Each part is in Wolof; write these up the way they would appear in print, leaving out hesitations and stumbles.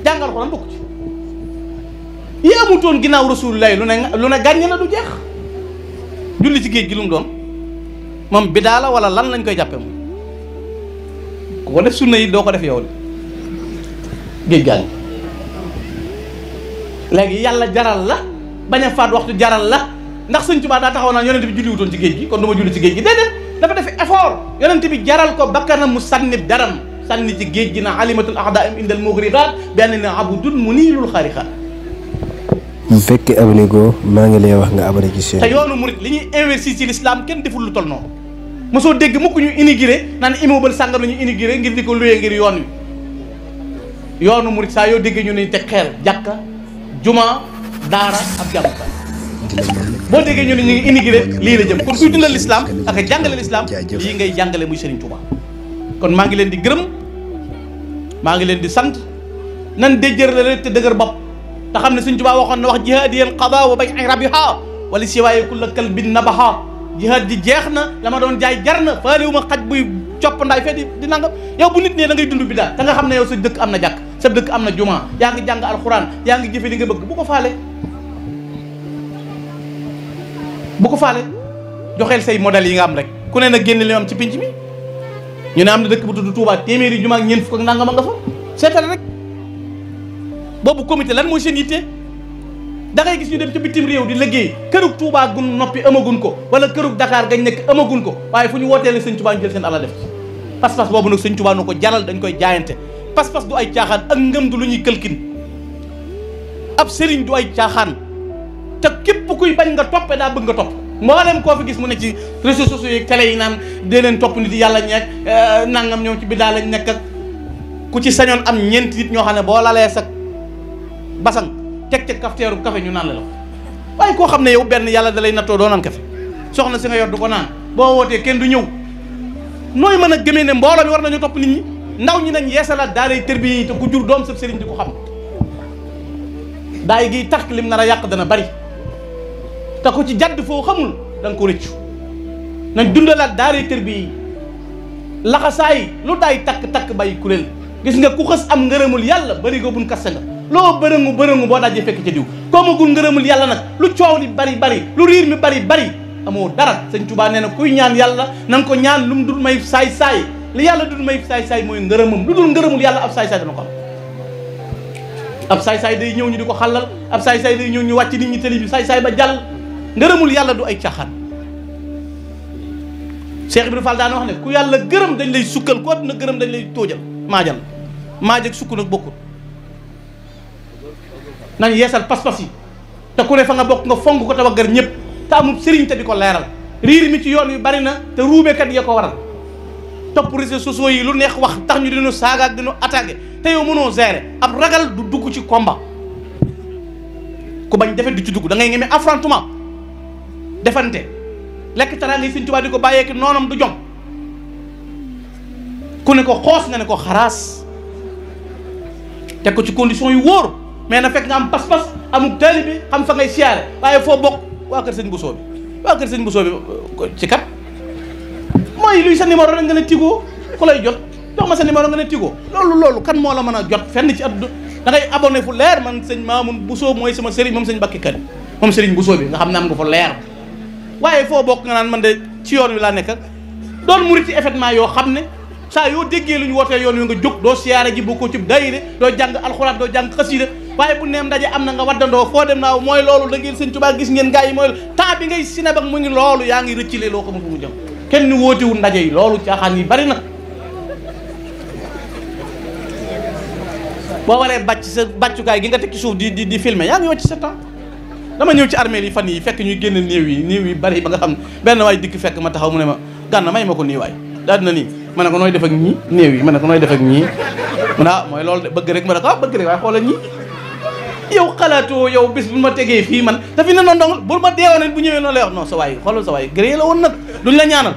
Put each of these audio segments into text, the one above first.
jàngal Alxuraan bokku ci yi amutoon ginnaaw Rasulullah lu ne gàññ la du jeex. julli ci géej gi lu mu doon moom bidaa la wala lan lañ koy jàppe moom ku ko def sunna yi doo ko def yow géej gaa ngi léegi yàlla jaral la bañ a faat waxtu jaral la ndax Sëñ Tuubaa daa taxaw naa yonent bi julliwutoon ci géej gi kon du ma julli ci géej gi déedéet dafa def effort yonent bi jaral ko bakkanam mu sànni daram sànni ci géej gi na alimatul a'daa'im indal mughriqaat benn ne abudun muniilul xaariqaat. bu fekkee abonné go maa ngi lay wax nga abonné ci chaîne. te yoonu murit li ñuy investir ci l'islam kenn deful lu toll noonu mosoo dégg mukk ñu inauguré naan immeuble sàngam la ñu inauguré ngir di ko loué ngir yoon wi yoonu murit saa yoo déggee ñu ne teg xeer jàkka juma daara ak jàmmukaay boo déggee ñu ne ñu ngi inauguré lii la jëm kon kuy dundal l'islam ak a jàngale l'islam lii ngay jàngale muy Serigne Touba. kon maa ngi leen di gërëm maa ngi leen di sant nan déjërale te dëgër bopp te xam ne Sëñ Tuubaa waxoon na wax jihaadiyal qadaa wa bay'i rabiha wala siwaaye kulla kalbin nabaha jihaad ji jeex na la ma doon jaay jar na faaliwu ma xaj buy copp ndaay fee di nangam yow bu nit ne da ngay dund bi daal te nga xam ne yow sa dëkk am na jàkk sa dëkk am na juma yaa ngi jàng alxuraan yaa ngi jëfe li nga bëgg bu ko faale joxeel say modèle yi nga am rek ku ne na génn li am ci pinc mi ñu ne am na dëkk bu tudd Touba téeméeri juma ak ñeent fukk ak nangam a nga fa seetal rek boobu comité lan mooy seen yitte da ngay gis ñu dem ca bitim réew di liggéey kërug Touba gun noppi amagun ko wala kërug Dakar gañ nekk amagun ko waaye fu ñu wootee la Sëñ Touba ñu jël seen ala def ci pas-pas boobu nag Sëñ Touba nu ko jaral dañ koy jaayante pas-pas du ay caaxaan ak ngëm du lu ñuy këlkin ab sëriñ du ay caaxaan te képp kuy bañ nga toppe daa bëgg nga topp mboolem koo fi gis mu ne ci réseaux sociaux yi télé yi naan dee leen topp nit yàlla ñeeg nangam ñoom ci biddaa lañ nekk ak ku ci sañoon am ñeenti nit ñoo xam ne boo lalee sa basang teg ca kafteeru café ñu naan la waaye koo xam ne yow benn yàlla da lay nattoo doo naan café soxna si nga yor du ko naan boo wootee kenn du ñëw nooy mën a gëmee ne mbooloo mi war nañu topp nit ñi ndaw ñi nañ yeesalaat daaray tërbiya yi te ku jur doom sa sëriñ di ko xam daay gi takk lim nar a yàq dana bari te ko ci jadd foo xamul da nga ko rëccu nañ dundalaat daaray tërbiya yi laxasaay lu daay takk bàyyi kuréel gis nga ku xës am ngërëmul yàlla bari ko buñ kaste nga loo bërëngu boo dajee fekk ca diw koo magul ngërëmul yàlla nag lu coow li bari lu riir mi bari amoo dara Sëñ Tuubaa nee na kuy ñaan yàlla na nga ko ñaan lu mu dul may saay-saay li yàlla dul may saay-saay mooy ngërëmam lu dul ngërëmul yàlla ab saay-saay dana ko am ab saay-saay day ñëw ñu di ko xàllal ab saay-saay day ñëw ñu wàcc nit ñi télé bi saay-saay ba jàll ngërëmul yàlla du ay caaxaan Cheikh Ibrahima Fall daan wax ne ku yàlla gërëm dañ lay sukkal ku àdduna gërëm dañ lay tóojal maaj ak sukk nag bokkul nañ yeesal pas-pas yi te ku ne fa nga bokk nga fonk ko te waggar ñëpp te amul sëriñ te di ko leeral riir mi ci yoon wi bari na te ruubekat ya ko waral topp réseaux sociaux yi lu neex wax tax ñu dinu saaga ak dinu attaqué te yow mënoo gérer ab ragal du dugg ci combat ku bañ defet du ci dugg da ngay ñeme affrontement defante lekk taraa ngay Sëñ Tuubaa di ko bàyyeeki noonam du jom ku ne ko xoos nga ne ko xaraas teg ko ci condition yu wóor mais na fekk nga am pas-pas amul taalibe xam fa ngay siyaare waaye foo bokk waa kër sëñ Bousso bi ci kat mooy luy sa numéro rek nga ne Tigo ku lay jot jox ma sa numéro nga ne Tigo loolu kan moo la mën a jot fenn ci àdduna da ngay abonné fu leer man sëñ Mamoun Bousso mooy sama sëriñ moom sëñ Bakki Kari moom sëriñ Bousso bi nga xam ne am nga fa leer waaye foo bokk nga naan man de ci yoon wi laa nekk ak doon murit ci événement yoo xam ne saa yoo déggee lu ñu wootee yoon wi nga jóg doo siyaare ji bokkoo ci daayira doo jàng alxuraan doo jàng xasiida waaye bu neem ndaje am na nga waddandoo foo dem naaw mooy loolu da ngeen Sëñ Tuubaa gis ngeen gars yi mooy temps bi ngay sinab ak mu ngi loolu yaa ngi rëccile loo xamul fu mu jëm kenn wóotewul ndaje yi loolu caaxaan yi bari na boo waree bàcc sa bàccukaay gi nga teg ci suuf di filmer yaa ngi wàcc sa temps dama ñëw ci armée yi fan yi fekk ñuy génn néew yi bari ba nga xam benn waay dikk fekk ma taxaw mu ne ma gànna may ma ko nii waay daal dina nii ma ne ko nooy def ak ñii néew yi ma ne ko nooy def ak ñii mu ne mooy loolu de bëgg rek ma ne ko bëgg rek waaye xoolal ñii yow xalaatoo yow bis bu ma tegee fii man te fi ne noonu dong bu ma deewoon bu ñëwee noonu lay wax non sa waay xoolal sa waay gré la woon nag duñ la ñaanal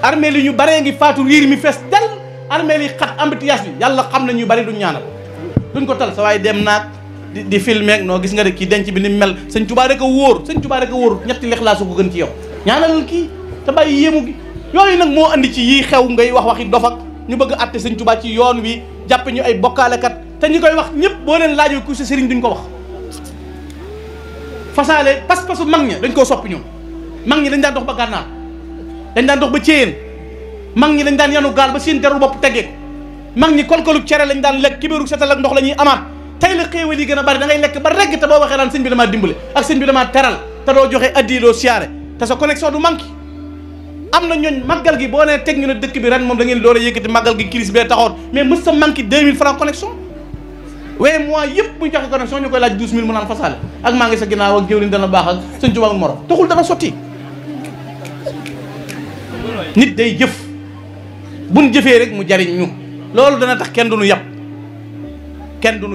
armée li ñu baree ngi faatu riir mi fees dal armée li xat embouteillage bi yàlla xam na ñu bari duñ ñaanal duñ ko tal sa waay dem naag di filmer noo gis nga de kii denc bi ni mel Sëñ Tuubaa rek a wóor ñetti lexlaasu ko gën ci yow ñaanalal kii te bàyyi yéemu gi yooyu nag moo andi ci yii xew ngay wax waxi dof ak ñu bëgg a àtte Sëñ Tuubaa ci yoon wi jàppe ñu ay bokkaalekat te ñi koy wax ñëpp boo leen laajoo ku sa sëriñ duñ ko wax. fasaale pas-pasu mag ña dañ koo soppi ñoom. mag ñi dañ daan dox ba gànnaar dañ daan dox ba Céyeen mag ñi dañ daan yanu gaal ba seen deru bopp teggee mag ñi kolkolub cere lañ daan lekk kibéeru setal ak ndox la ñuy amaat tey la xéewal yi gën a bari da ngay lekk ba regg te boo waxee daan sëñ bi damaa dimbale ak sëñ bi damaa teral te doo joxe addi doo siyaare te sa connexion du manqué. am na ñooñ màggal gi boo nee teg ñu ne dëkk bi ren moom da ngeen door a yëkkati màggal gi crise bee taxoon mais mës sa manqué 2000 francs connexion waaye mois yëpp muy joxe connexion ñu koy laaj 12000 mu naan fasaale ak maa ngi sa ginnaaw ak jëwriñ dana baax ak sëñ Tuubaa moro taxul dana sotti. nit day jëf buñ jëfee rek mu jariñ ñu loolu dana tax kenn du nu yàpp kenn du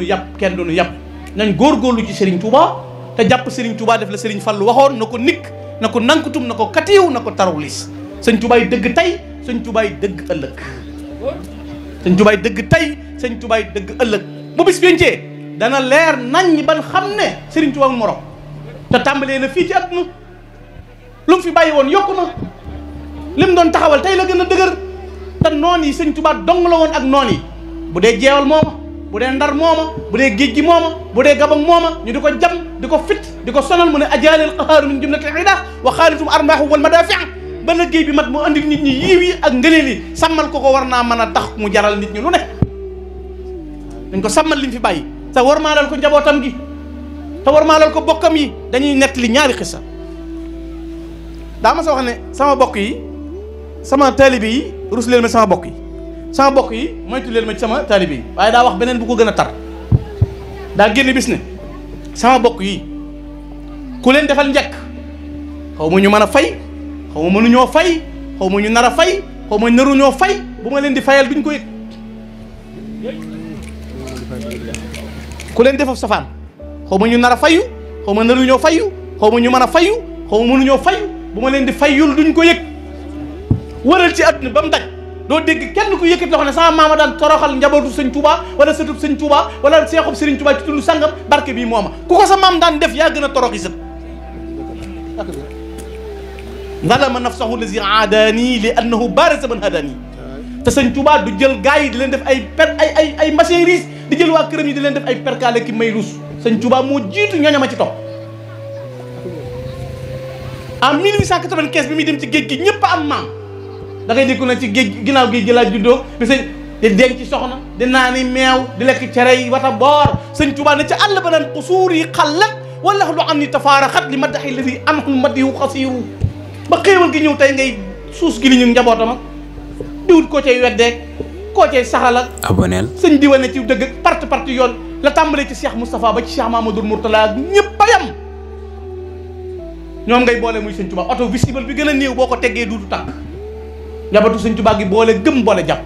nu yàpp nañ góorgóorlu ci Serigne Touba te jàpp Serigne Touba def la Serigne Fallou waxoon na ko nikk na ko nankutum na ko katiw na ko tarawlis sëñ Touba yi dëgg tey sëñ Touba yi dëgg ëllëg sëñ Touba yi dëgg tey sëñ Touba yi dëgg ëllëg bu bis pencee dana leer nañ ñi ban xam ne Serigne Touba ak morom te tàmbalee na fii ci àdduna lu mu fi bàyyi woon yokku na lim doon taxawal tey la gën a dëgër te noon yi sëñ Touba dong la woon ak noon yi bu dee jeewal mooma bu dee ndar mooma bu dee géej gi mooma bu dee gabang mooma ñu di ko jam di ko fit di ko sonal mu ne ajaalil qahaaru min jumlatil ida wa xaalitum armaahu wal madaafi ba liggéey bi mat mu andi nit ñi yiiw yi ak ngëneel yi sàmmal ko war naa mën a tax mu jaral nit ñi lu ne dañ ko sàmmal li mu fi bàyyi te war maalal ko njabootam gi te war maalal ko bokkam yi dañuy nett li ñaari xissa daa ma sa wax ne sama bokk yi sama taalibe yi rus leen ma sama bokk yi moytu leen ma ci sama taalibe yi waaye daa wax beneen bu ko gën a tar daa génn bis ne sama bokk yi ku leen defal njëkk xaw ma ñu mën a fay xaw ma mënuñoo fay xaw ma ñu nar a fay xaw ma naruñoo fay bu ma leen di fayal duñ ko yëg ku leen defal safaan xaw ma ñu nar a fayu xaw ma naruñoo fayu xaw ma ñu mën a fayu xaw ma mënuñoo fayu bu ma leen di fayul duñ ko yëg wëral ci àdduna ba mu daj doo dégg kenn ku yëkkati loxo ne sama maama daan toroxal njabootu sëñ Touba wala sëtub sëñ Touba wala seexub Serigne Touba ci tund sangam barke bii mooma ku ko sa maam daan def yaa gën a torox yi sët zalama nafsahu lazi aadaani li annahu barasa man hadaani te sëñ Touba du jël gars yi di leen def ay machine riis di jël waa këram yi di leen def ay perkaale ki may ruus sëñ Touba moo jiitu ñooñama ci topp en 1895 bi muy dem ci géej gi ñëpp am maam da ngay dégg na ci géej ginnaaw géej gi laa juddoo bi sëñ di denc ci soxna di naani meew di lekk cere yi wata boor sëñ Tuubaa ne ca àll ba naan xusuur yi xallat wala lu am ni tafaaraxat li maddaxi ladi anhul madihu xasiiru ba xéewal gi ñëw tey ngay suus gi li ñu njabootam ak diwut koo cay weddeeg koo cay saxal ak aboneel sëñ diwa ne ci dëgg parti yoon la tàmbalee ci Cheikh Moustapha ba ci Cheikh Mamadou Mourtala ak ñëpp a yam ñoom ngay boole muy sëñ Tuubaa auto visible bi gën a néew boo ko teggee duutu tàkk njabootu sëñ Tuubaa gi boole gëm boole jàpp